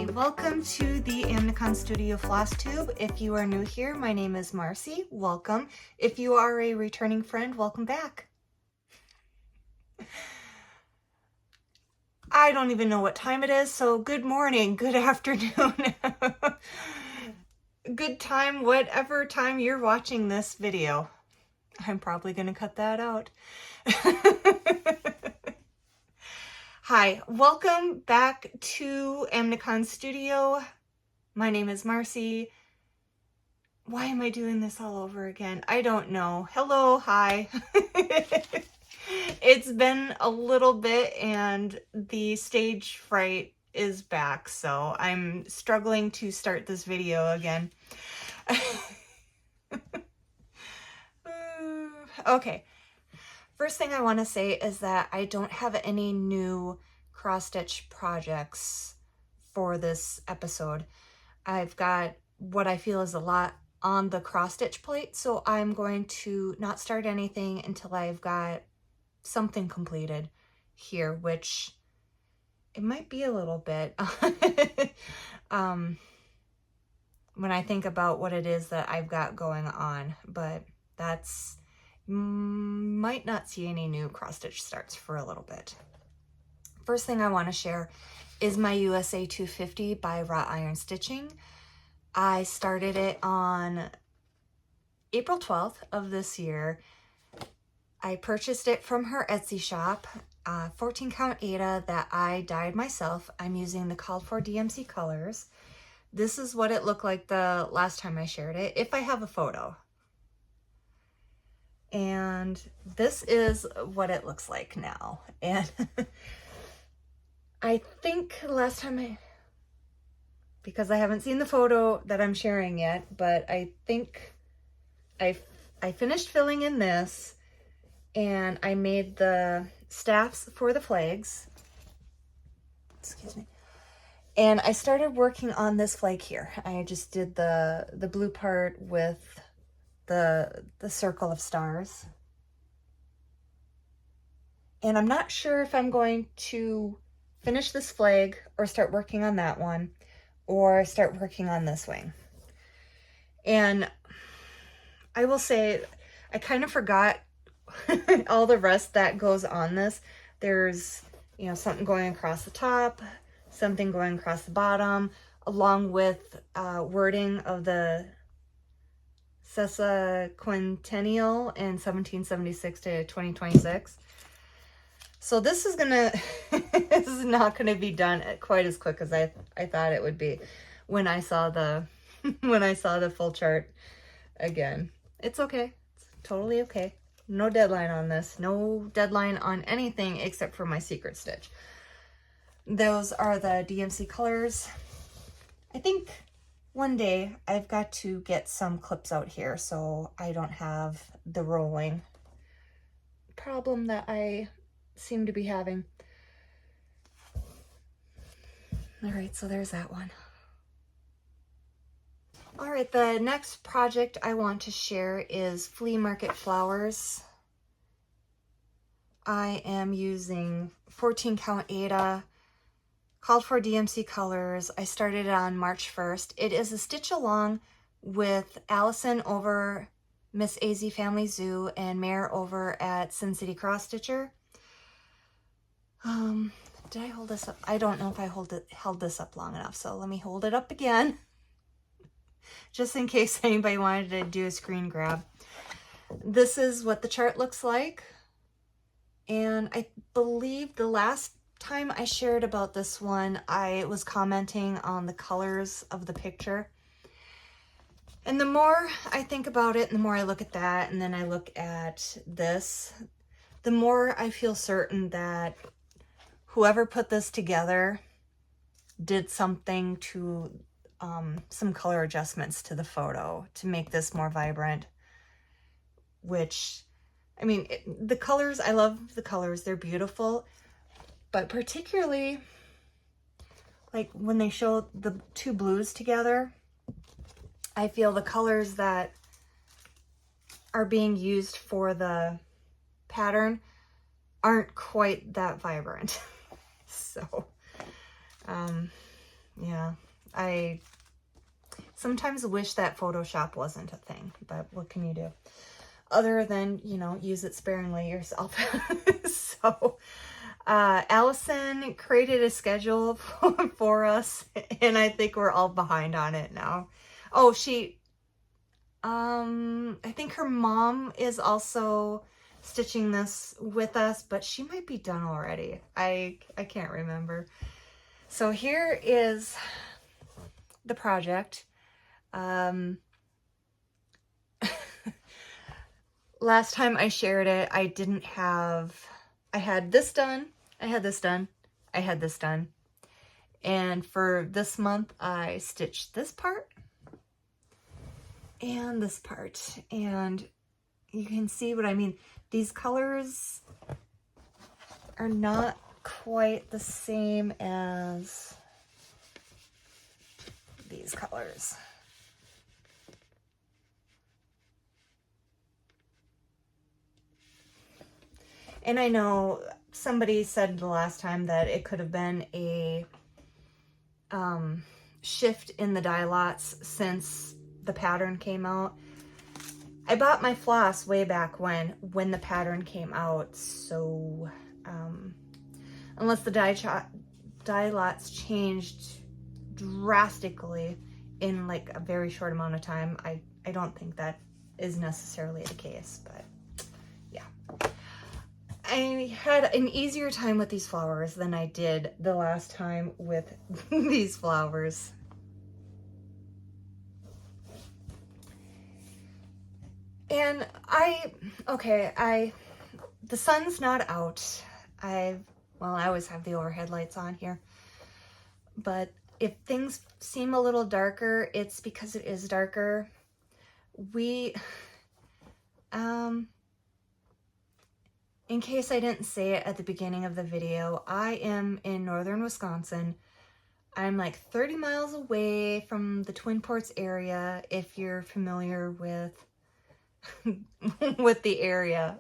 Hi, welcome to the Amnicon Studio Flosstube. If you are new here, my name is Marcy. Welcome. If you are a returning friend, welcome back. I don't even know what time it is, so good morning, good afternoon, good time, whatever time you're watching this video. I'm probably going to cut that out. Hi, welcome back to Amnicon Studio. My name is Marcy. Why am I doing this all over again? I don't know. Hello, hi. It's been a little bit and the stage fright is back, so I'm struggling to start this video again. Okay. First thing I want to say is that I don't have any new cross-stitch projects for this episode. I've got what I feel is a lot on the cross-stitch plate, so I'm going to not start anything until I've got something completed here, which it might be a little bit when I think about what it is that I've got going on, but that's might not see any new cross-stitch starts for a little bit. First thing I want to share is my USA 250 by Wrought Iron Stitching. I started it on April 12th of this year. I purchased it from her Etsy shop, 14 count Aida that I dyed myself. I'm using the called for DMC colors. This is what it looked like the last time I shared it, if I have a photo. And this is what it looks like now. And I think last time because I haven't seen the photo that I'm sharing yet, but I think I finished filling in this and I made the staffs for the flags. Excuse me. And I started working on this flag here. I just did the blue part with the circle of stars. And I'm not sure if I'm going to finish this flag or start working on that one or start working on this wing. And I will say I kind of forgot all the rest that goes on this. There's, you know, something going across the top, something going across the bottom, along with wording of the sesquicentennial in 1776 to 2026. So this is this is not gonna be done quite as quick as I thought it would be when I saw the when I saw the full chart again. It's okay. It's totally okay. No deadline on this. No deadline on anything except for my secret stitch. Those are the DMC colors. I think one day I've got to get some clips out here so I don't have the rolling problem that I seem to be having. All right, so there's that one. All right, the next project I want to share is Fleamarket flowers. I am using 14 count Aida, called for DMC colors. I started it on March 1st. It is a stitch along with Alison over Miss AZ Family Zoo and Mair over at Sin City Cross Stitcher. Did I hold this up? I don't know if I held this up long enough, so let me hold it up again just in case anybody wanted to do a screen grab. This is what the chart looks like, and I believe the last time I shared about this one, I was commenting on the colors of the picture. And the more I think about it, and the more I look at that, and then I look at this, the more I feel certain that whoever put this together did something to some color adjustments to the photo to make this more vibrant, which, I mean, the colors, I love the colors. They're beautiful. But particularly, like when they show the two blues together, I feel the colors that are being used for the pattern aren't quite that vibrant. So, Yeah, I sometimes wish that Photoshop wasn't a thing, but what can you do? Other than, you know, use it sparingly yourself. So, Alison created a schedule for us, and I think we're all behind on it now. Oh, I think her mom is also stitching this with us, but she might be done already. I can't remember. So here is the project. Last time I shared it, I had this done, I had this done, I had this done. And for this month, I stitched this part and this part. And you can see what I mean. These colors are not quite the same as these colors. And I know somebody said the last time that it could have been a shift in the dye lots since the pattern came out. I bought my floss way back when the pattern came out, so unless the dye lots changed drastically in like a very short amount of time, I don't think that is necessarily the case, but yeah. I had an easier time with these flowers than I did the last time with these flowers. And the sun's not out. I always have the overhead lights on here. But if things seem a little darker, it's because it is darker. In case I didn't say it at the beginning of the video, I am in northern Wisconsin. I'm like 30 miles away from the Twin Ports area, if you're familiar with with the area.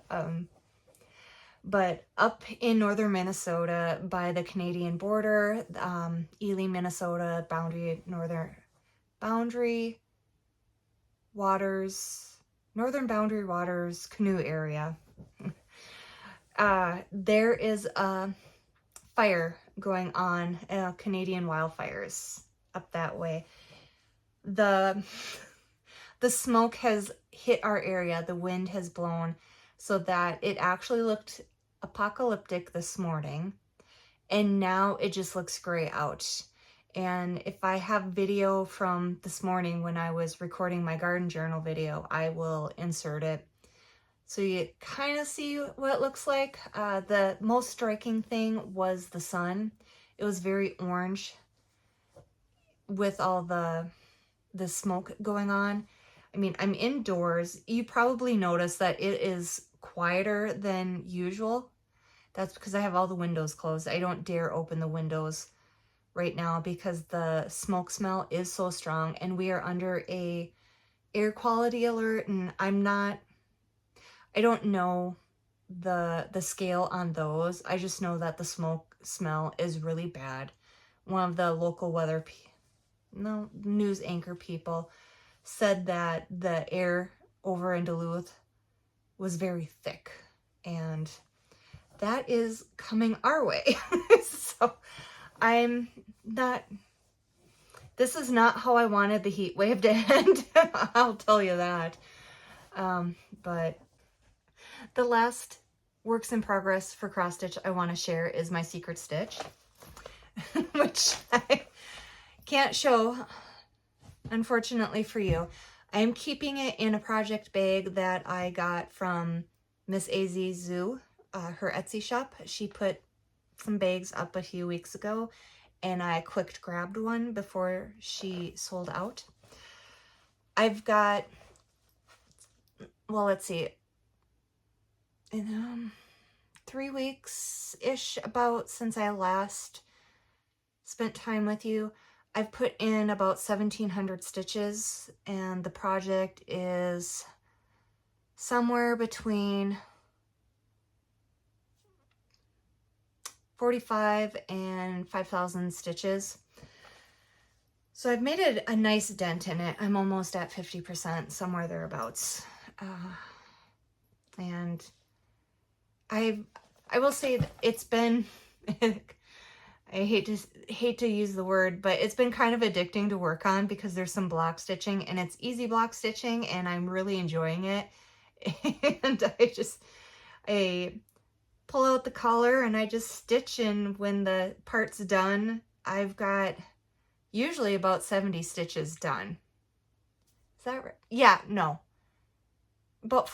But up in northern Minnesota by the Canadian border, Ely, Minnesota, northern boundary waters canoe area. There is a fire going on, Canadian wildfires up that way. The smoke has hit our area, the wind has blown, so that it actually looked apocalyptic this morning, and now it just looks gray out. And if I have video from this morning when I was recording my garden journal video, I will insert it so you kind of see what it looks like. The most striking thing was the sun. It was very orange with all the smoke going on. I mean, I'm indoors. You probably noticed that it is quieter than usual. That's because I have all the windows closed. I don't dare open the windows right now because the smoke smell is so strong, and we are under a air quality alert, and I don't know the scale on those. I just know that the smoke smell is really bad. One of the local news anchor people said that the air over in Duluth was very thick, and that is coming our way. So this is not how I wanted the heat wave to end. I'll tell you that. But the last works in progress for cross stitch I want to share is my secret stitch, which I can't show, unfortunately for you. I'm keeping it in a project bag that I got from Miss AZ Zoo, her Etsy shop. She put some bags up a few weeks ago, and I quick grabbed one before she sold out. I've got, well, let's see, in 3 weeks-ish about since I last spent time with you, I've put in about 1,700 stitches, and the project is somewhere between 45 and 5,000 stitches. So I've made a nice dent in it. I'm almost at 50%, somewhere thereabouts. And I will say that it's been, I hate to use the word, but it's been kind of addicting to work on because there's some block stitching and it's easy block stitching and I'm really enjoying it. And I pull out the collar and I just stitch, and when the part's done, I've got usually about 70 stitches done. Is that right? Yeah, no. But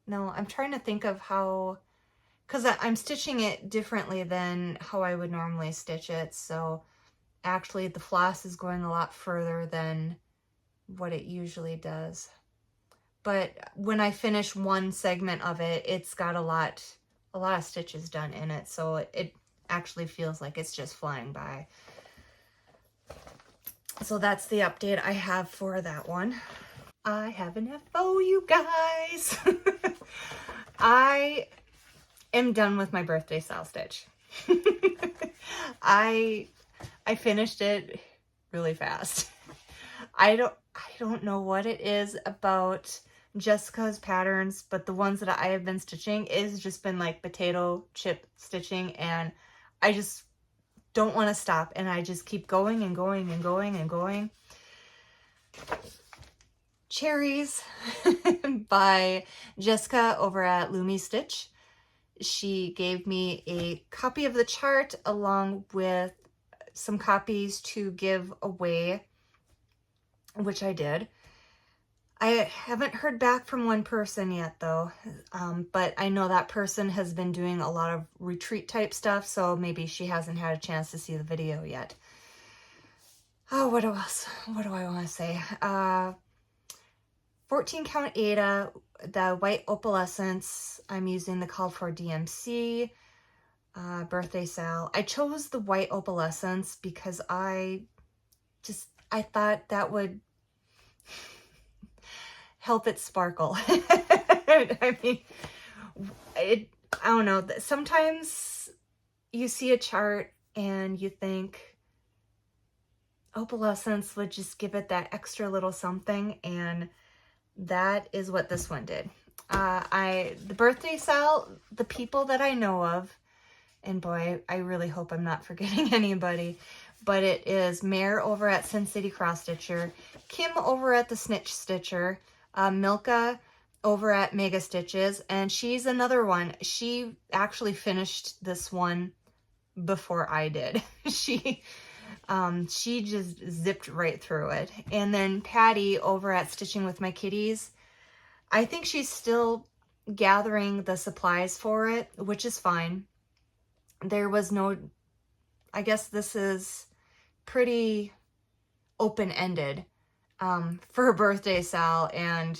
no, I'm trying to think of how, because I'm stitching it differently than how I would normally stitch it. So actually the floss is going a lot further than what it usually does. But when I finish one segment of it, it's got a lot of stitches done in it. So it actually feels like it's just flying by. So that's the update I have for that one. I have an FO, you guys. I am done with my birthday style stitch. I finished it really fast. I don't know what it is about Jessica's patterns, but the ones that I have been stitching is just been like potato chip stitching, and I just don't want to stop, and I just keep going and going and going and going. Cherries by Jessica over at Lumi Stitch. She gave me a copy of the chart along with some copies to give away, which I did. I haven't heard back from one person yet though, but I know that person has been doing a lot of retreat type stuff, so maybe she hasn't had a chance to see the video yet. Oh, what else? What do I want to say? 14 count Ada, the white opalescence. I'm using the called for DMC, birthday sal. I chose the white opalescence because I thought that would help it sparkle. I mean, I don't know. Sometimes you see a chart and you think opalescence would just give it that extra little something, and that is what this one did. The birthday sal, the people that I know of, and boy, I really hope I'm not forgetting anybody, but it is Mair over at Sin City Cross Stitcher, Kim over at the Snitch Stitcher, Milka over at Mega Stitches, and she's another one. She actually finished this one before I did. She just zipped right through it. And then Patty over at Stitching with My Kitties, I think she's still gathering the supplies for it, which is fine. There was no, I guess this is pretty open-ended for a birthday sal, and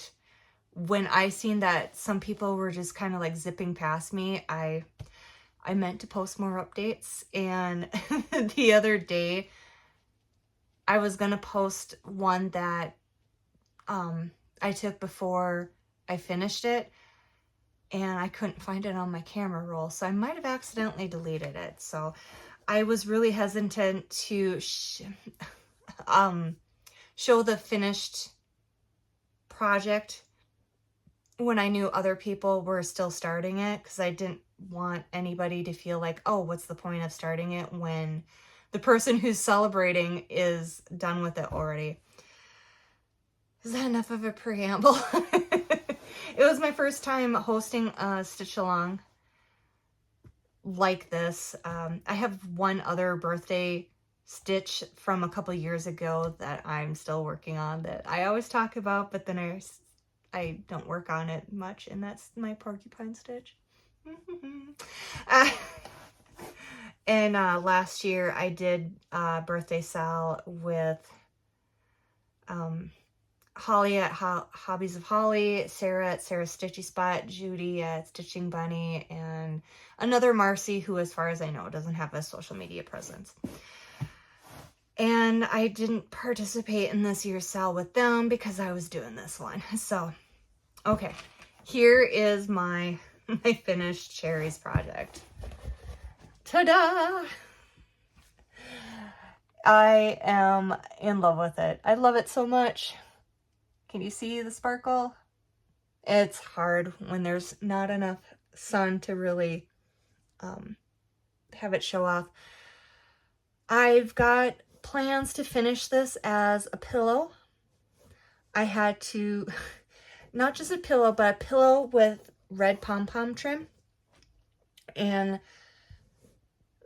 when I seen that some people were just kind of like zipping past me, I meant to post more updates, and the other day I was gonna post one that I took before I finished it, and I couldn't find it on my camera roll, so I might have accidentally deleted it. So I was really hesitant to show the finished project when I knew other people were still starting it, because I didn't want anybody to feel like, oh, what's the point of starting it when the person who's celebrating is done with it already. Is that enough of a preamble? It was my first time hosting a stitch along like this. I have one other birthday stitch from a couple years ago that I'm still working on that I always talk about, but then I don't work on it much, and that's my porcupine stitch. And last year I did birthday sal with Holly at Hobbies of Holly, Sarah at Sarah's Stitchy Spot, Judy at Stitching Bunny, and another Marcy who, as far as I know, doesn't have a social media presence. And I didn't participate in this year's sal with them because I was doing this one. So, okay, here is my finished Cherries project. Ta-da! I am in love with it. I love it so much. Can you see the sparkle? It's hard when there's not enough sun to really have it show off. I've got plans to finish this as a pillow. I had to, not just a pillow, but a pillow with red pom-pom trim. And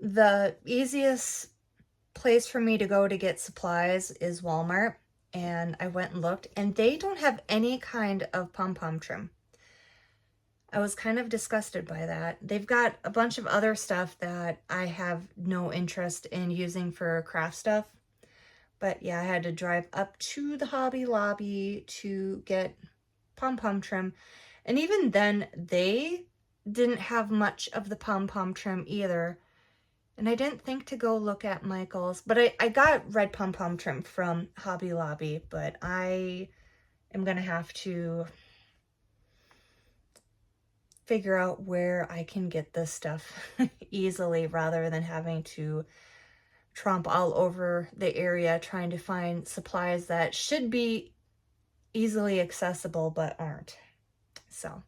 the easiest place for me to go to get supplies is Walmart. And I went and looked, and they don't have any kind of pom-pom trim. I was kind of disgusted by that. They've got a bunch of other stuff that I have no interest in using for craft stuff. But yeah, I had to drive up to the Hobby Lobby to get pom-pom trim. And even then, they didn't have much of the pom-pom trim either. And I didn't think to go look at Michael's. But I got red pom-pom trim from Hobby Lobby. But I am going to have to figure out where I can get this stuff easily rather than having to tromp all over the area trying to find supplies that should be easily accessible but aren't. So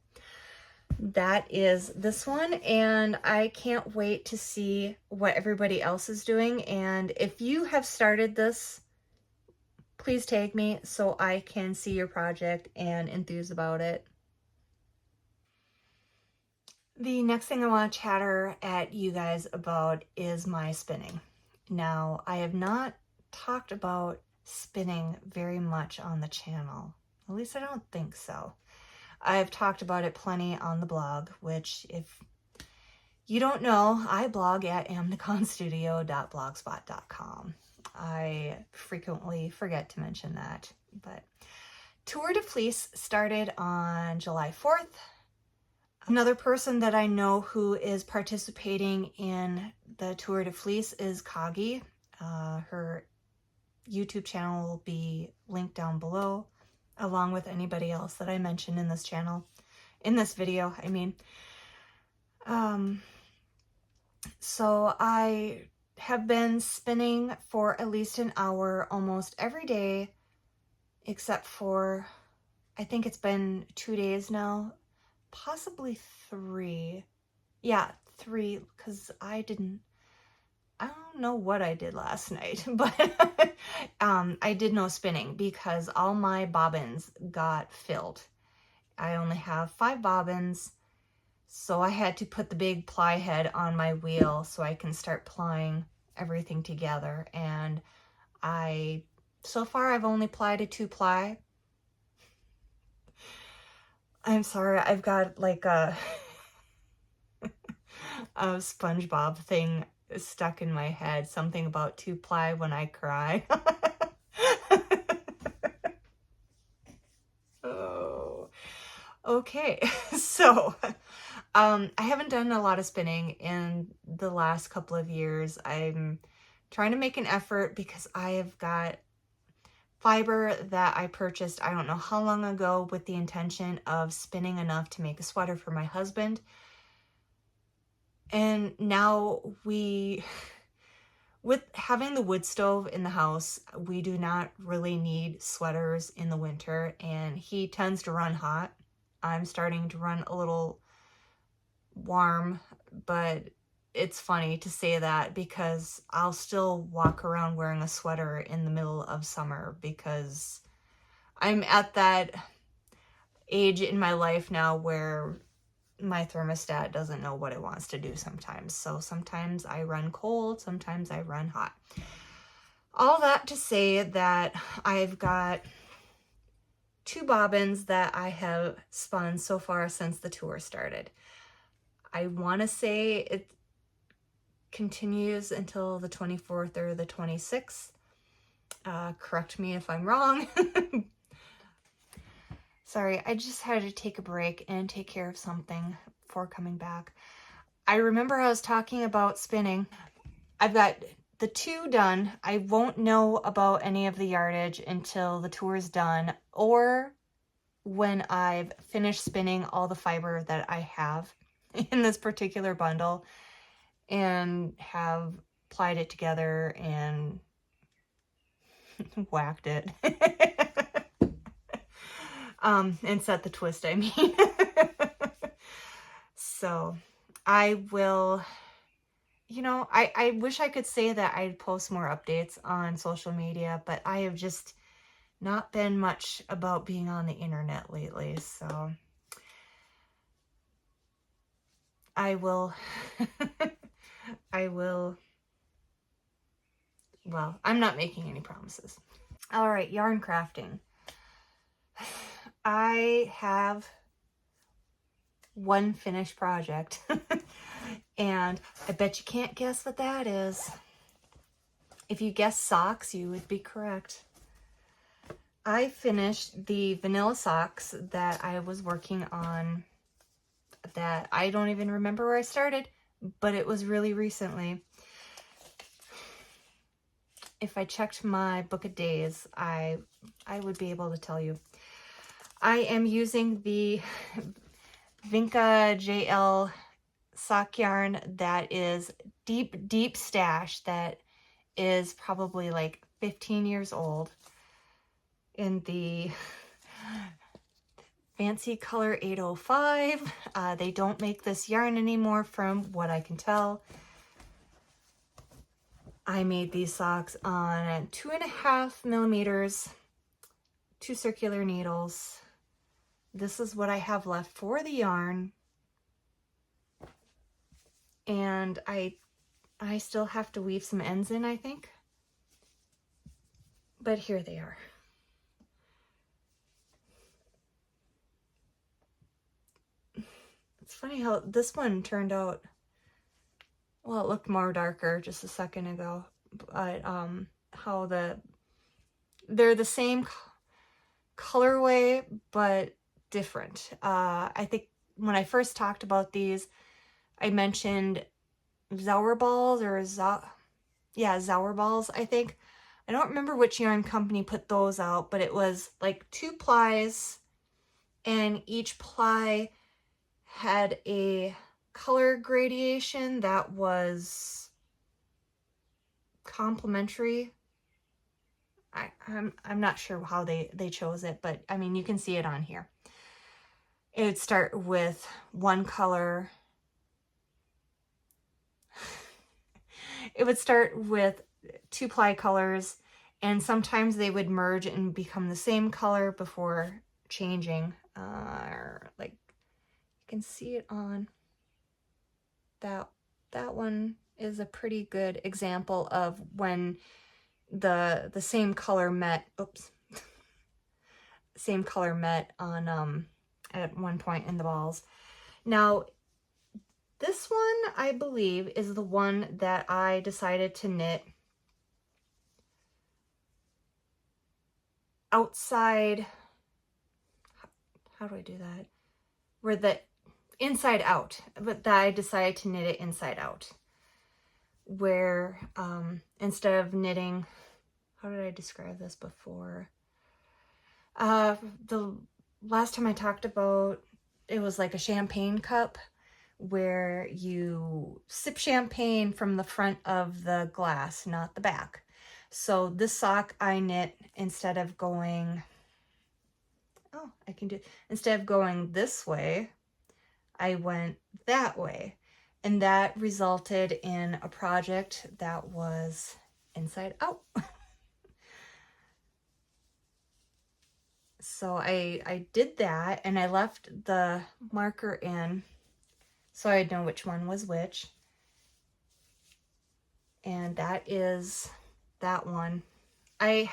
that is this one, and I can't wait to see what everybody else is doing. And if you have started this, please tag me so I can see your project and enthuse about it. The next thing I want to chatter at you guys about is my spinning. Now, I have not talked about spinning very much on the channel. At least I don't think so. I've talked about it plenty on the blog, which if you don't know, I blog at amnaconstudio.blogspot.com. I frequently forget to mention that, but Tour de Fleece started on July 4th. Another person that I know who is participating in the Tour de Fleece is Kagi. Her YouTube channel will be linked down below, along with anybody else that I mentioned in this channel, in this video, I mean. So I have been spinning for at least an hour almost every day, except for, I think it's been 2 days now. Possibly 3. Yeah, 3, because I don't know what I did last night, but I did no spinning because all my bobbins got filled. I only have 5 bobbins, so I had to put the big ply head on my wheel so I can start plying everything together. And so far I've only plied a 2-ply. I'm sorry, I've got like a SpongeBob thing stuck in my head. Something about 2-ply when I cry. Oh, okay. So, I haven't done a lot of spinning in the last couple of years. I'm trying to make an effort because I have got fiber that I purchased I don't know how long ago with the intention of spinning enough to make a sweater for my husband. And now with having the wood stove in the house, we do not really need sweaters in the winter, and he tends to run hot. I'm starting to run a little warm, but it's funny to say that because I'll still walk around wearing a sweater in the middle of summer because I'm at that age in my life now where my thermostat doesn't know what it wants to do sometimes. So sometimes I run cold, sometimes I run hot. All that to say that I've got 2 bobbins that I have spun so far since the tour started. I want to say it continues until the 24th or the 26th. Correct me if I'm wrong. Sorry, I just had to take a break and take care of something before coming back. I remember I was talking about spinning. I've got the 2 done. I won't know about any of the yardage until the tour's done or when I've finished spinning all the fiber that I have in this particular bundle and have plied it together and whacked it. And set the twist, I mean. So I will, you know, I wish I could say that I'd post more updates on social media, but I have just not been much about being on the internet lately, so I will, well, I'm not making any promises. All right, yarn crafting. I have one finished project and I bet you can't guess what that is. If you guessed socks, you would be correct. I finished the vanilla socks that I was working on, that I don't even remember where I started, but it was really recently. If I checked my book of days, I would be able to tell you. I am using the Vinca JL sock yarn that is deep stash, that is probably like 15 years old, in the fancy color 805. They don't make this yarn anymore from what I can tell. I made these socks on 2.5 millimeters, 2 circular needles. This is what I have left for the yarn. And I still have to weave some ends in, I think. But here they are. It's funny how this one turned out, well, it looked more darker just a second ago, but how they're the same colorway, but different. I think when I first talked about these, I mentioned Zauberballs or Zauberballs, I think. I don't remember which yarn company put those out, but it was like 2 plies, and each ply had a color gradation that was complementary. I'm not sure how they chose it, but I mean, you can see it on here. It would start with one color. It would start with 2 ply colors, and sometimes they would merge and become the same color before changing. Like, you can see it on that one is a pretty good example of when the same color met. Oops. Same color met on at one point in the balls. Now, this one, I believe, is the one that I decided to knit outside. How do I do that? Where the inside out, but that I decided to knit it inside out. Where instead of knitting, how did I describe this before? The last time I talked about, it was like a champagne cup where you sip champagne from the front of the glass, not the back. So this sock I knit, instead of going, instead of going this way, I went that way. And that resulted in a project that was inside out. So I did that, and I left the marker in so I'd know which one was which. And that is that one. I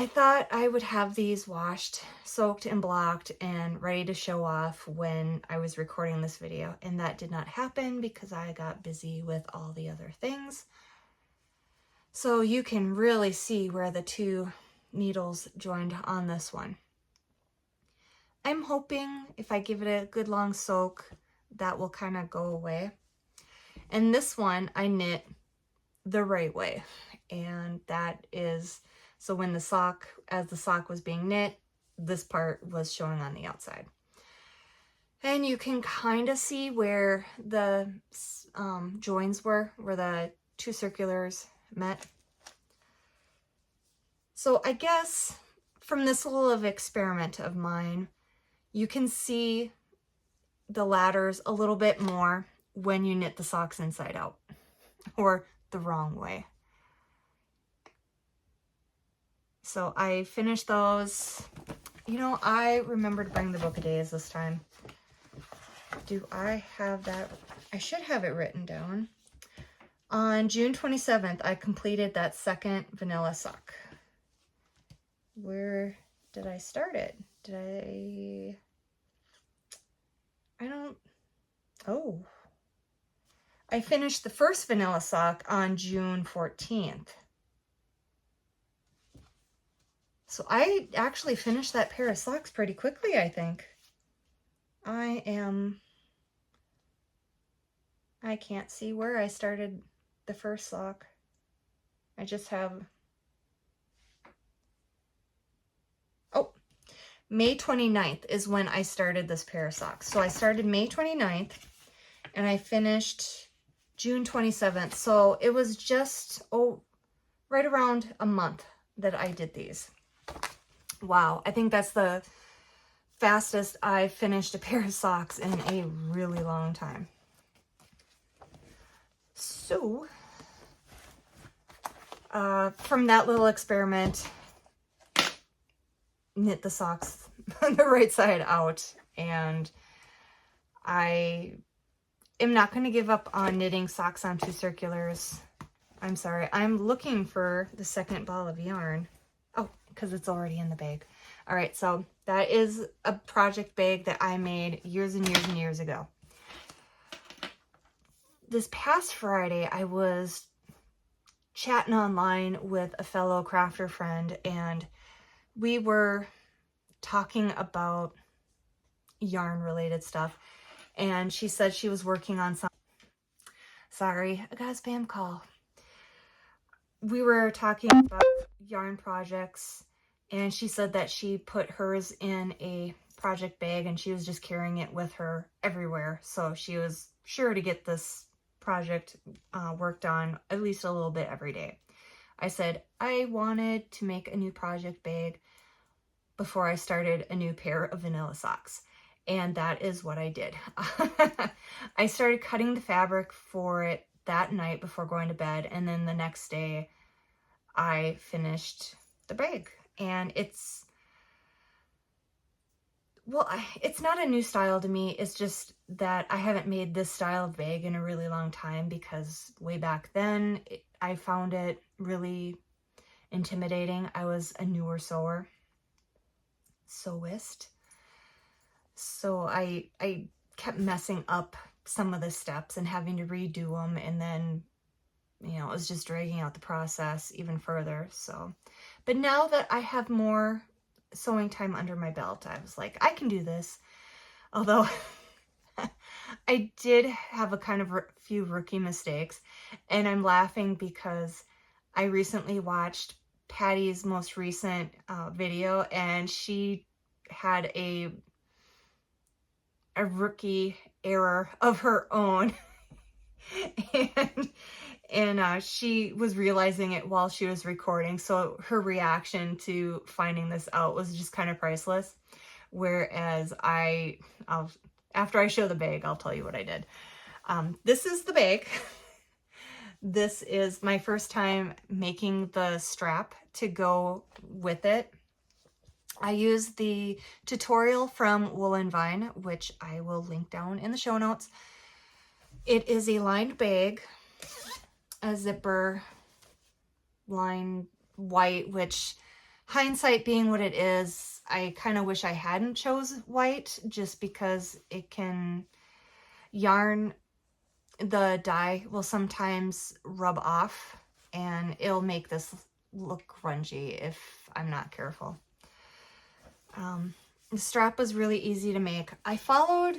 thought I would have these washed, soaked, and blocked and ready to show off when I was recording this video, and that did not happen because I got busy with all the other things. So you can really see where the 2 needles joined on this one. I'm hoping if I give it a good long soak, that will kind of go away. And this one I knit the right way, and that is, so when the sock, as the sock was being knit, this part was showing on the outside. And you can kind of see where the joins were, where the 2 circulars met. So I guess from this little experiment of mine, you can see the ladders a little bit more when you knit the socks inside out or the wrong way. So I finished those. You know, I remember to bring the book of days this time. Do I have that? I should have it written down. On June 27th, I completed that second vanilla sock. Where did I start it? Oh. I finished the first vanilla sock on June 14th. So I actually finished that pair of socks pretty quickly, I think. I can't see where I started the first sock. I just have, oh, May 29th is when I started this pair of socks. So I started May 29th and I finished June 27th. So it was just, right around a month that I did these. Wow, I think that's the fastest I've finished a pair of socks in a really long time. So, from that little experiment, knit the socks the right side out, and I am not going to give up on knitting socks on 2 circulars. I'm sorry, I'm looking for the second ball of yarn. Oh, because it's already in the bag. All right, so that is a project bag that I made years and years and years ago. This past Friday, I was chatting online with a fellow crafter friend, and we were talking about yarn related stuff, and she said she was working on some, sorry, I got a spam call. We were talking about yarn projects, and she said that she put hers in a project bag and she was just carrying it with her everywhere. So she was sure to get this project worked on at least a little bit every day. I said I wanted to make a new project bag before I started a new pair of vanilla socks. And that is what I did. I started cutting the fabric for it that night before going to bed. And then the next day I finished the bag. And it's, well, it's not a new style to me. It's just that I haven't made this style of bag in a really long time, because way back then I found it really intimidating. I was a newer sewist. So I kept messing up some of the steps and having to redo them, and then, you know, it was just dragging out the process even further. So, but now that I have more sewing time under my belt, I was like, I can do this. Although I did have a kind of few rookie mistakes, and I'm laughing because I recently watched Patty's most recent video, and she had a rookie error of her own. and she was realizing it while she was recording, so her reaction to finding this out was just kind of priceless. Whereas after I show the bag, I'll tell you what I did. This is the bag. This is my first time making the strap to go with it. I used the tutorial from Wool and Vine, which I will link down in the show notes. It is a lined bag, a zipper, lined white, which, hindsight being what it is, I kind of wish I hadn't chose white, just because it can, yarn, the dye will sometimes rub off and it'll make this look grungy if I'm not careful. The strap was really easy to make. I followed,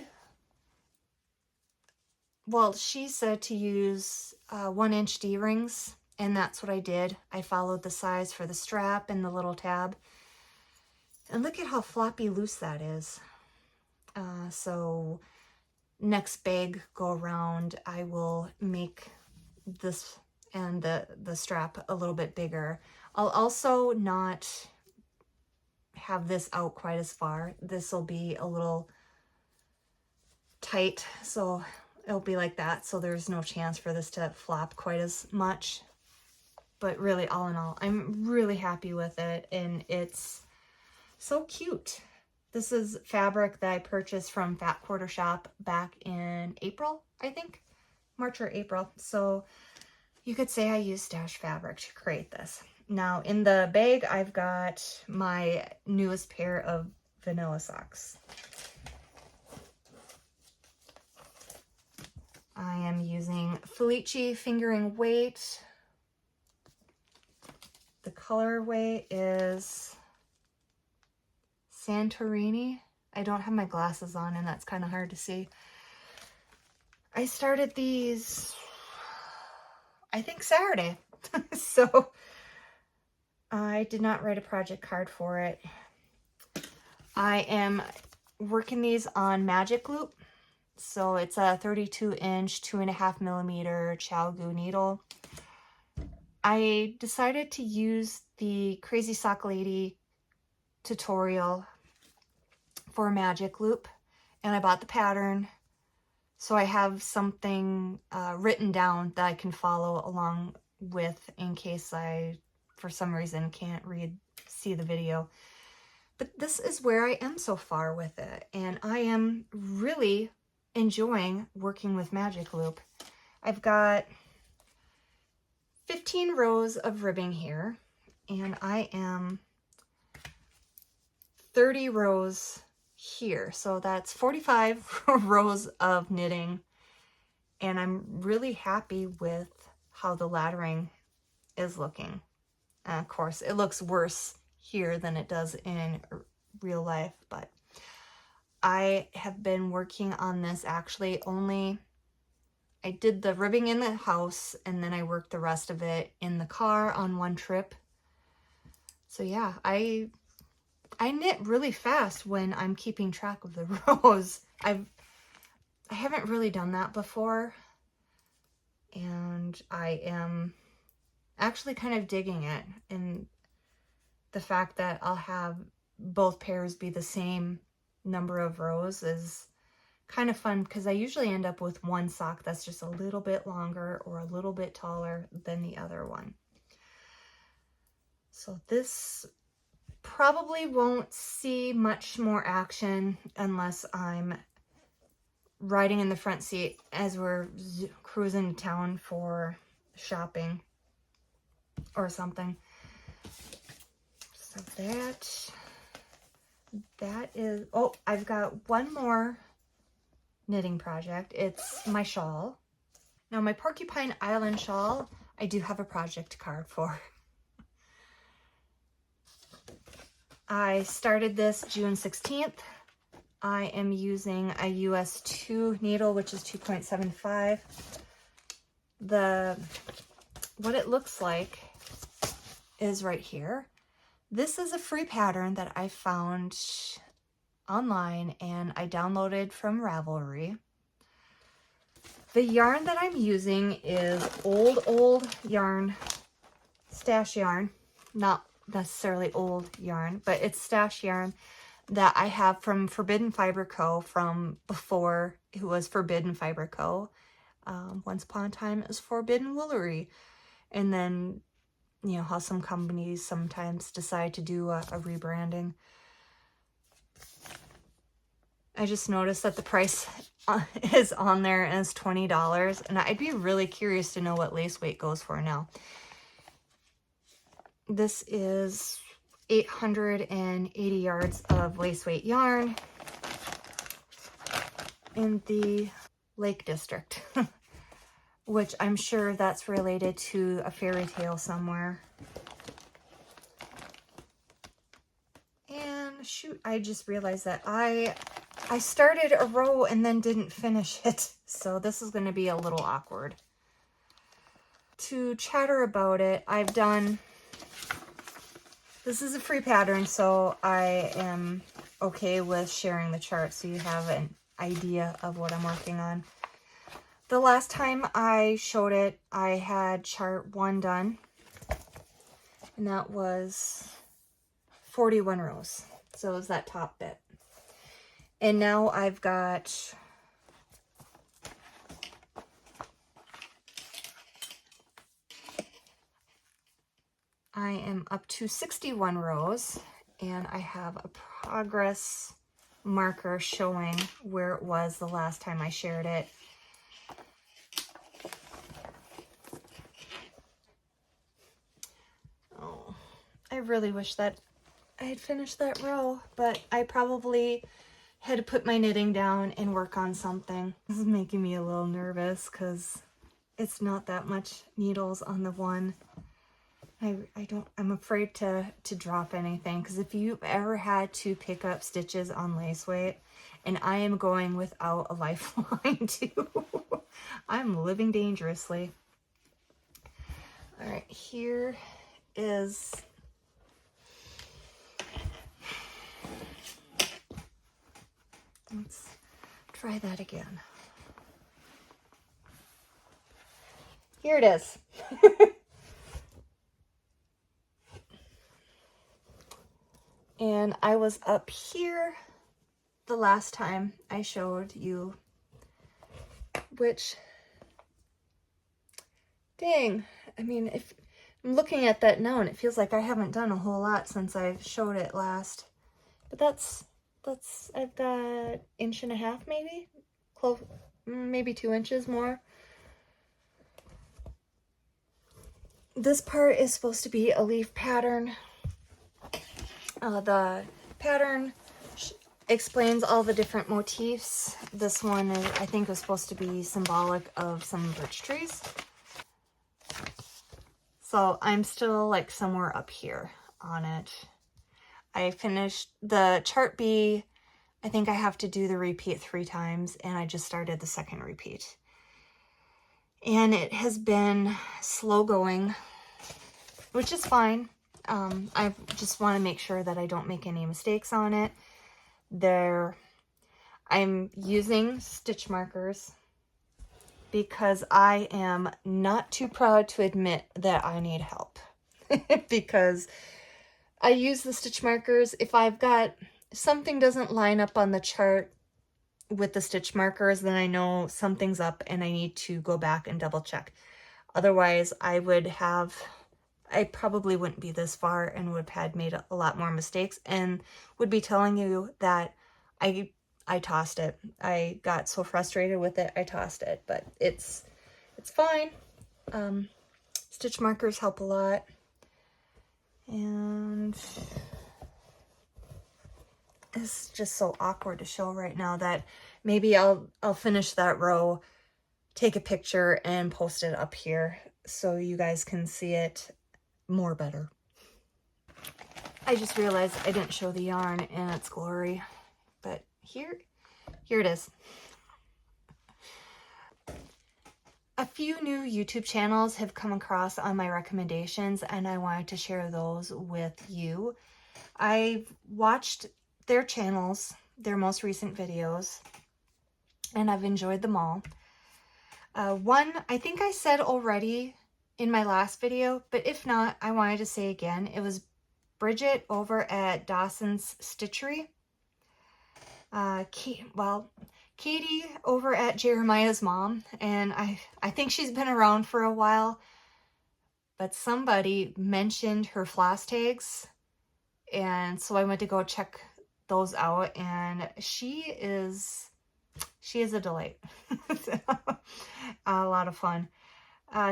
well, she said to use 1-inch D-rings, and that's what I did. I followed the size for the strap and the little tab. And look at how floppy loose that is. So next bag go around, I will make this and the strap a little bit bigger. I'll also not have this out quite as far. This will be a little tight, so it'll be like that, so there's no chance for this to flap quite as much. But really, all in all, I'm really happy with it, and it's so cute. This is fabric that I purchased from Fat Quarter Shop back in April, I think. March or April. So you could say I used stash fabric to create this. Now in the bag, I've got my newest pair of vanilla socks. I am using Felici fingering weight. The colorway is Santorini. I don't have my glasses on and that's kind of hard to see. I started these, I think, Saturday. So I did not write a project card for it. I am working these on magic loop. So it's a 32-inch, 2.5 millimeter ChalGoo needle. I decided to use the Crazy Sock Lady tutorial for magic loop, and I bought the pattern. So I have something written down that I can follow along with in case I, for some reason, can't see the video. But this is where I am so far with it, and I am really enjoying working with magic loop. I've got 15 rows of ribbing here, and I am 30 rows here, so that's 45 rows of knitting, and I'm really happy with how the laddering is looking. And of course, it looks worse here than it does in real life, but I have been working on this actually only, I did the ribbing in the house and then I worked the rest of it in the car on one trip. So yeah, I knit really fast when I'm keeping track of the rows. I haven't really done that before, and I am actually kind of digging it, and the fact that I'll have both pairs be the same number of rows is kind of fun, because I usually end up with one sock that's just a little bit longer or a little bit taller than the other one. So this probably won't see much more action unless I'm riding in the front seat as we're cruising to town for shopping or something. So that is, oh, I've got one more knitting project. It's my shawl. Now my Porcupine Island shawl, I do have a project card for. I started this June 16th. I am using a US 2 needle, which is 2.75. What it looks like is right here. This is a free pattern that I found online and I downloaded from Ravelry. The yarn that I'm using is old yarn, stash yarn, not necessarily old yarn, but it's stash yarn that I have from Forbidden Fiber Co. from before it was Forbidden Fiber Co. Once upon a time it was Forbidden Woolery, and then you know how some companies sometimes decide to do a rebranding. I just noticed that the price is on there and it's $20, and I'd be really curious to know what lace weight goes for now. This is 880 yards of lace weight yarn in the Lake District, which I'm sure that's related to a fairy tale somewhere. And shoot, I just realized that I started a row and then didn't finish it, so this is going to be a little awkward. To chatter about it, I've done, this is a free pattern, so I am okay with sharing the chart so you have an idea of what I'm working on. The last time I showed it, I had chart 1 done, and that was 41 rows. So it was that top bit. And now I've got I am up to 61 rows, and I have a progress marker showing where it was the last time I shared it. Oh, I really wish that I had finished that row, but I probably had to put my knitting down and work on something. This is making me a little nervous because it's not that much needles on the one. I'm afraid to drop anything, because if you've ever had to pick up stitches on lace weight, and I am going without a lifeline too, I'm living dangerously. All right, here is let's try that again. Here it is. And I was up here the last time I showed you, which, dang, I mean, if I'm looking at that now and it feels like I haven't done a whole lot since I showed it last. But that's I've got 1.5 inches maybe, close, maybe 2 inches more. This part is supposed to be a leaf pattern. The pattern explains all the different motifs. This one is, I think, was supposed to be symbolic of some birch trees. So I'm still like somewhere up here on it. I finished the chart B. I think I have to do the repeat 3 times, and I just started the second repeat. And it has been slow going, which is fine. I just want to make sure that I don't make any mistakes on it. I'm using stitch markers because I am not too proud to admit that I need help. Because I use the stitch markers if something doesn't line up on the chart with the stitch markers, then I know something's up and I need to go back and double check. Otherwise, I probably wouldn't be this far and would have made a lot more mistakes and would be telling you that I tossed it. I got so frustrated with it, I tossed it, but it's fine. Stitch markers help a lot. And it's just so awkward to show right now that maybe I'll finish that row, take a picture, and post it up here so you guys can see it more better. I just realized I didn't show the yarn in its glory, but here it is. A few new YouTube channels have come across on my recommendations, and I wanted to share those with you. I've watched their channels, their most recent videos, and I've enjoyed them all. One, I think I said already in my last video, but if not, I wanted to say again, it was Bridget over at Dawson's Stitchery. Katie over at Jeremiah's mom, and I think she's been around for a while, but somebody mentioned her floss tags, and so I went to go check those out, and she is a delight. A lot of fun.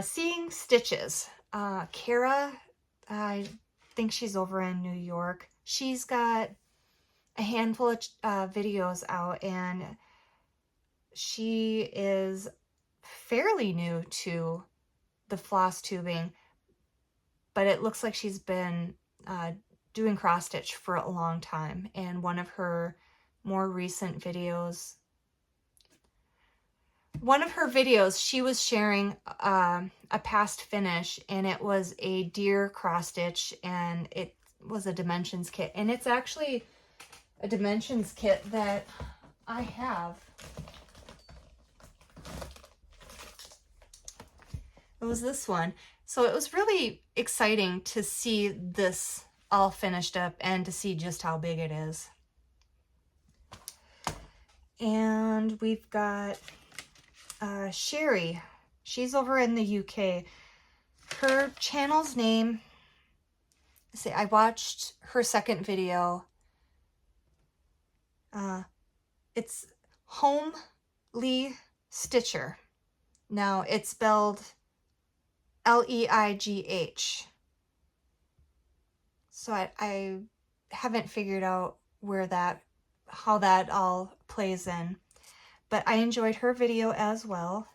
Seeing Stitches. Kara, I think she's over in New York. She's got a handful of videos out, and she is fairly new to the floss tubing, but it looks like she's been doing cross stitch for a long time. And one of her more recent videos, she was sharing a past finish, and it was a deer cross stitch, and it was a dimensions kit. And it's actually a dimensions kit that I have. was this one. So it was really exciting to see this all finished up and to see just how big it is. And we've got Sherry. She's over in the UK. Her channel's name, see, I watched her second video. It's Lumi Stitcher. Now it's spelled Leigh. So I haven't figured out how that all plays in, but I enjoyed her video as well.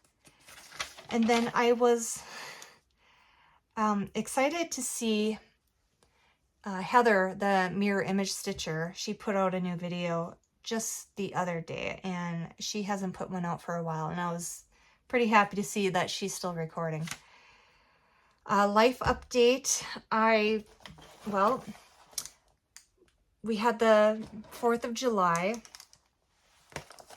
And then I was excited to see Heather, the Mirror Image Stitcher. She put out a new video just the other day, and she hasn't put one out for a while, and I was pretty happy to see that she's still recording. Life update. Well, we had the 4th of July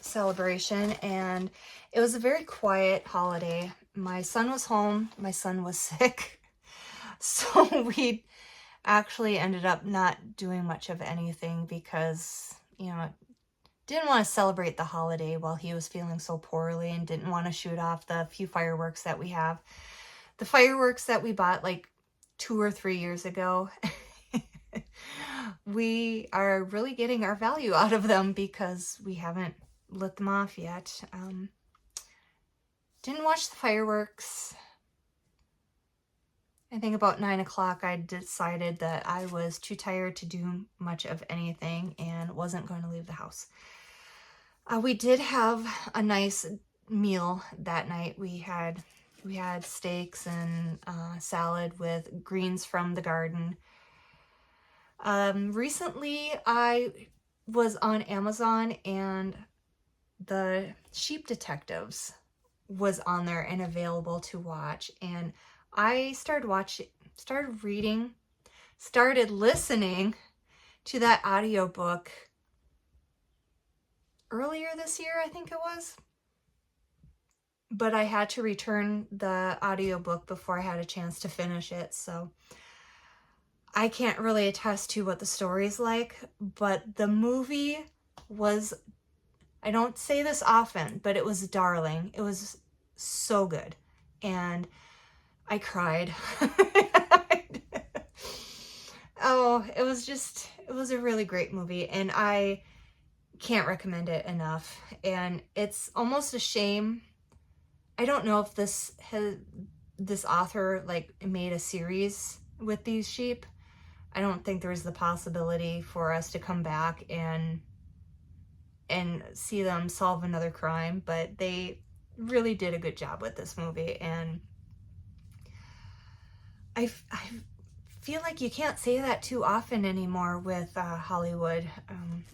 celebration, and it was a very quiet holiday. My son was home. My son was sick. So we actually ended up not doing much of anything because, you know, didn't want to celebrate the holiday while he was feeling so poorly, and didn't want to shoot off the few fireworks that we have. The fireworks that we bought like 2 or 3 years ago, we are really getting our value out of them because we haven't lit them off yet. Didn't watch the fireworks. I think about 9 o'clock I decided that I was too tired to do much of anything and wasn't going to leave the house. We did have a nice meal that night. We had steaks and salad with greens from the garden. Recently I was on Amazon, and the Sheep Detectives was on there and available to watch, and I started listening to that audiobook earlier this year, I think it was. But I had to return the audiobook before I had a chance to finish it, so I can't really attest to what the story's like, but the movie was, I don't say this often, but it was darling. It was so good, and I cried. Oh, it was a really great movie, and I can't recommend it enough. And it's almost a shame. I don't know if this author like made a series with these sheep. I don't think there's the possibility for us to come back and see them solve another crime, but they really did a good job with this movie, and I feel like you can't say that too often anymore with Hollywood,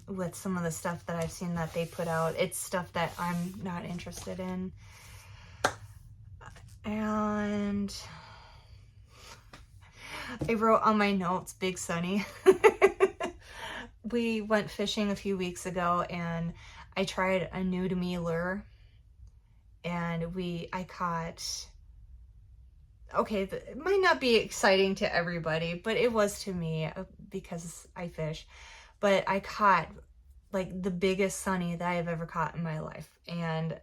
with some of the stuff that I've seen that they put out. It's stuff that I'm not interested in. And I wrote on my notes, Big Sunny. We went fishing a few weeks ago, and I tried a new to me lure, and I caught, okay, it might not be exciting to everybody, but it was to me because I fish. But I caught like the biggest sunny that I've ever caught in my life, and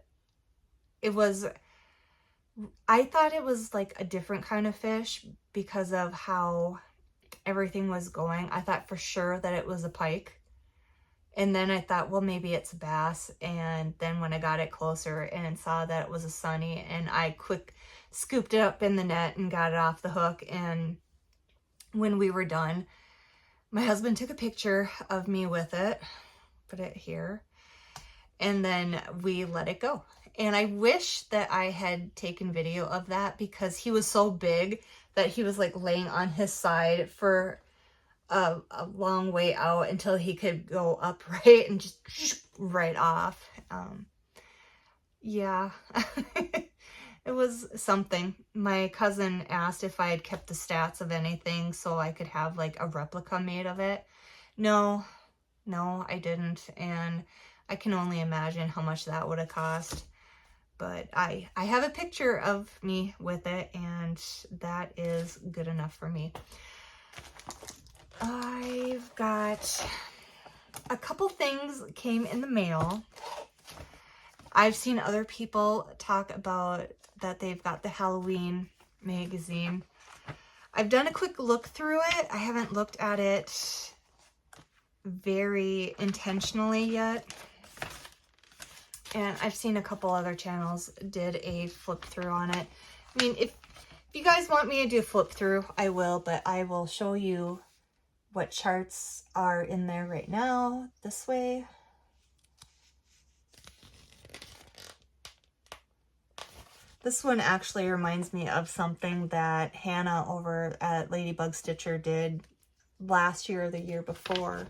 I thought it was like a different kind of fish because of how everything was going. I thought for sure that it was a pike, and then I thought, well, maybe it's a bass. And then when I got it closer and saw that it was a sunny, and I scooped it up in the net and got it off the hook. And when we were done, my husband took a picture of me with it, put it here, and then we let it go. And I wish that I had taken video of that, because he was so big that he was like laying on his side for a long way out until he could go upright and just right off. Yeah, it was something. My cousin asked if I had kept the stats of anything so I could have like a replica made of it. No, I didn't. And I can only imagine how much that would have cost. but I have a picture of me with it, and that is good enough for me. I've got a couple things came in the mail. I've seen other people talk about that they've got the Halloween magazine. I've done a quick look through it. I haven't looked at it very intentionally yet. And I've seen a couple other channels did a flip through on it. I mean, if you guys want me to do a flip through, I will, but I will show you what charts are in there right now this way. This one actually reminds me of something that Hannah over at Ladybug Stitcher did last year or the year before.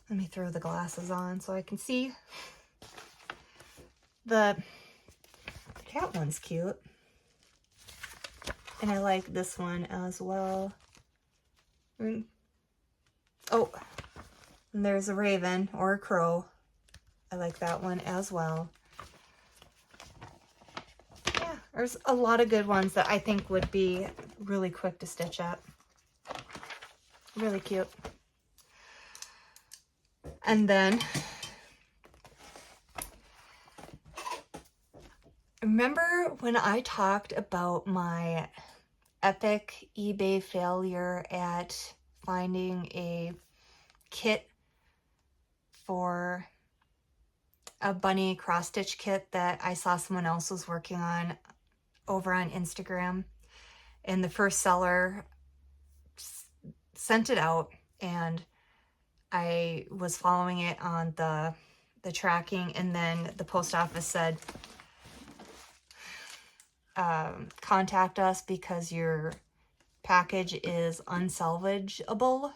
Let me throw the glasses on so I can see. The cat one's cute. And I like this one as well. Oh, and there's a raven or a crow. I like that one as well. Yeah, there's a lot of good ones that I think would be really quick to stitch up. Really cute. And then, remember when I talked about my epic eBay failure at finding a kit for a bunny cross stitch kit that I saw someone else was working on over on Instagram, and the first seller sent it out, and I was following it on the tracking, and then the post office said, contact us because your package is unsalvageable.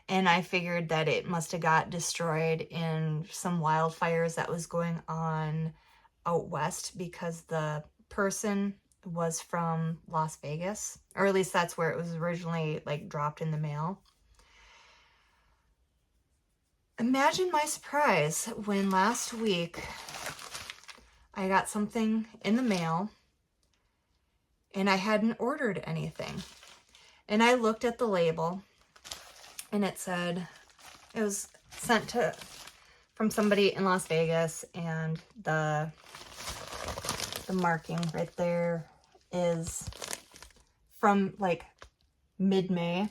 And I figured that it must have got destroyed in some wildfires that was going on out west, because the person was from Las Vegas, or at least that's where it was originally like dropped in the mail. Imagine my surprise when last week I got something in the mail and I hadn't ordered anything. And I looked at the label and it said it was sent from somebody in Las Vegas, and the marking right there is from like mid-May.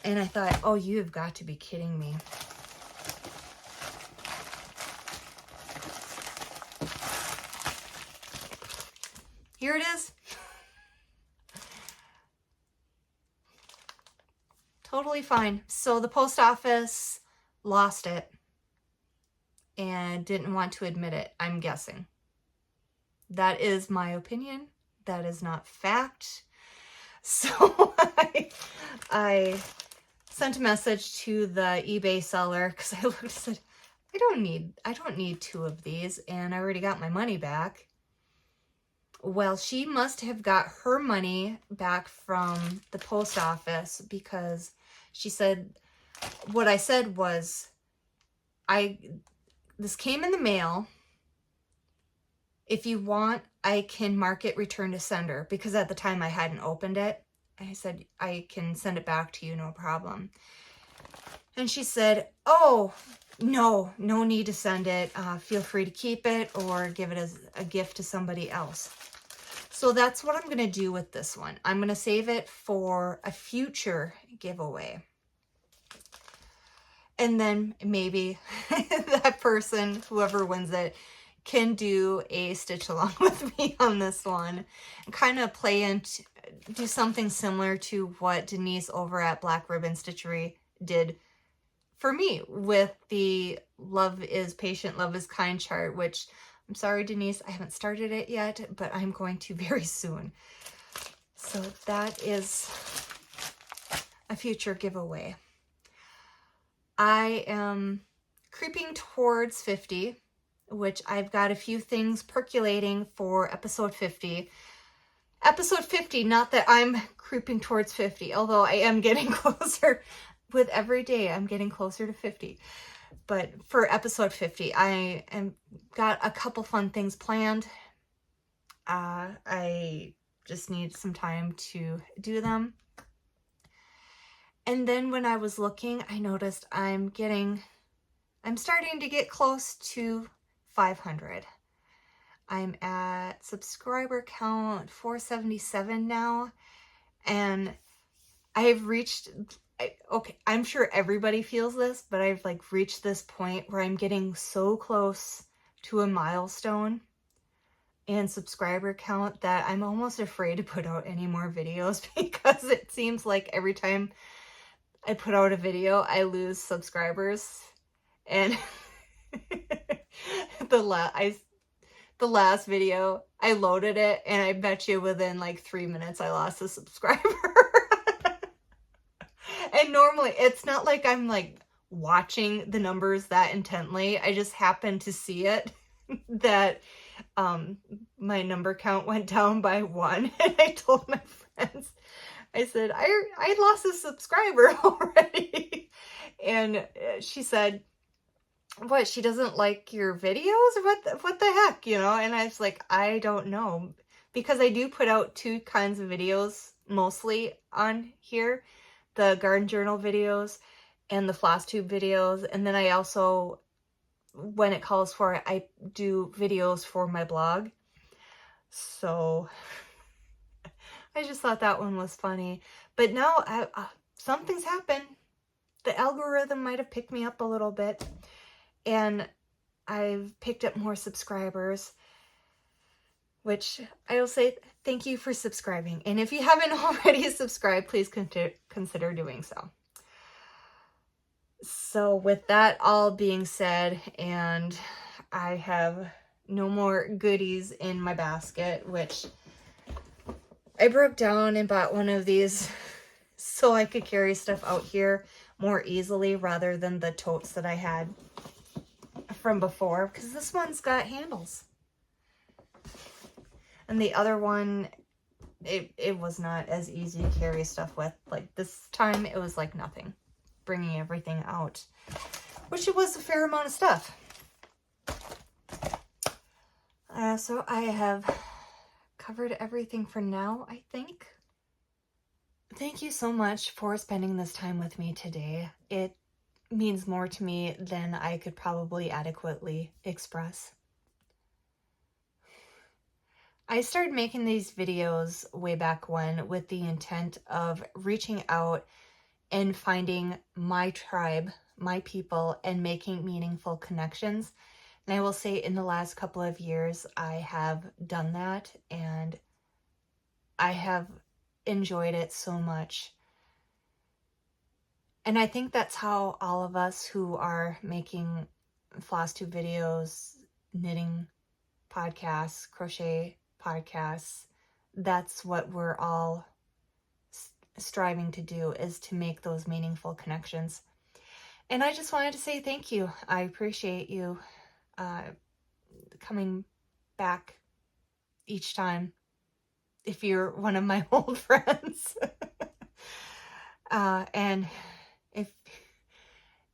And I thought, oh, you have got to be kidding me. Here it is. Totally fine. So the post office lost it and didn't want to admit it, I'm guessing. That is my opinion. That is not fact. So I sent a message to the eBay seller because I looked and said, I don't need 2 of these, and I already got my money back. Well, she must have got her money back from the post office, because she said, what I said was, this came in the mail. If you want, I can mark it return to sender, because at the time I hadn't opened it. I said, I can send it back to you, no problem. And she said, oh, no need to send it. Feel free to keep it or give it as a gift to somebody else. So that's what I'm going to do with this one. I'm going to save it for a future giveaway. And then maybe that person, whoever wins it, can do a stitch along with me on this one and kind of play and do something similar to what Denise over at Black Ribbon Stitchery did for me with the Love is Patient, Love is Kind chart, which I'm sorry, Denise, I haven't started it yet, but I'm going to very soon. So that is a future giveaway. I am creeping towards 50, which I've got a few things percolating for episode 50. Episode 50, not that I'm creeping towards 50, although I am getting closer. With every day, I'm getting closer to 50. But for episode 50, I got a couple fun things planned. I just need some time to do them. And then when I was looking, I noticed I'm starting to get close to 500. I'm at subscriber count 477 now, and I've reached, okay, I'm sure everybody feels this, but I've like reached this point where I'm getting so close to a milestone and subscriber count that I'm almost afraid to put out any more videos, because it seems like every time I put out a video, I lose subscribers. And the last video, I loaded it, and I bet you within like 3 minutes I lost a subscriber. And normally it's not like I'm like watching the numbers that intently. I just happened to see it that my number count went down by 1, and I told my friends, I said, I lost a subscriber already. And she said, what, she doesn't like your videos? What the heck, you know? And I was like, I don't know, because I do put out 2 kinds of videos mostly on here, the garden journal videos and the Flosstube videos. And then I also, when it calls for it, I do videos for my blog. So I just thought that one was funny. But now something's happened. The algorithm might have picked me up a little bit, and I've picked up more subscribers, which I will say thank you for subscribing. And if you haven't already subscribed, please consider doing so. So with that all being said, and I have no more goodies in my basket, which I broke down and bought one of these so I could carry stuff out here more easily rather than the totes that I had from before, because this one's got handles. And the other one, it was not as easy to carry stuff with. Like this time it was like nothing, bringing everything out, which it was a fair amount of stuff. So I have covered everything for now, I think. Thank you so much for spending this time with me today. It means more to me than I could probably adequately express. I started making these videos way back when with the intent of reaching out and finding my tribe, my people, and making meaningful connections. And I will say in the last couple of years, I have done that, and I have enjoyed it so much. And I think that's how all of us who are making Flosstube videos, knitting podcasts, crochet podcasts, that's what we're all striving to do, is to make those meaningful connections. And I just wanted to say thank you. I appreciate you coming back each time if you're one of my old friends. And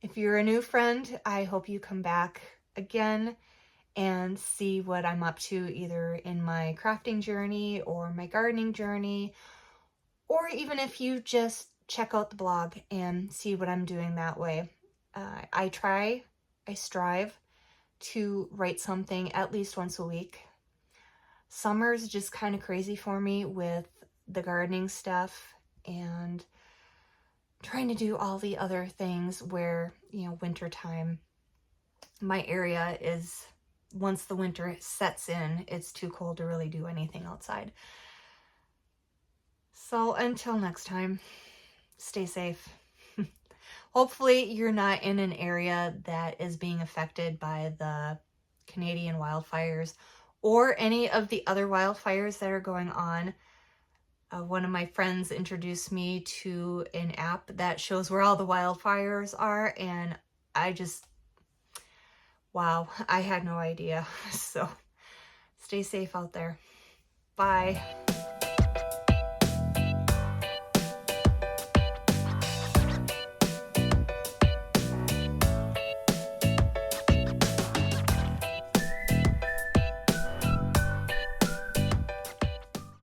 if you're a new friend, I hope you come back again and see what I'm up to, either in my crafting journey or my gardening journey, or even if you just check out the blog and see what I'm doing that way. I strive to write something at least once a week. Summer's just kind of crazy for me with the gardening stuff and trying to do all the other things where, you know, wintertime, my area is, once the winter sets in, it's too cold to really do anything outside. So until next time, stay safe. Hopefully you're not in an area that is being affected by the Canadian wildfires or any of the other wildfires that are going on. One of my friends introduced me to an app that shows where all the wildfires are, and wow, I had no idea. So stay safe out there. Bye.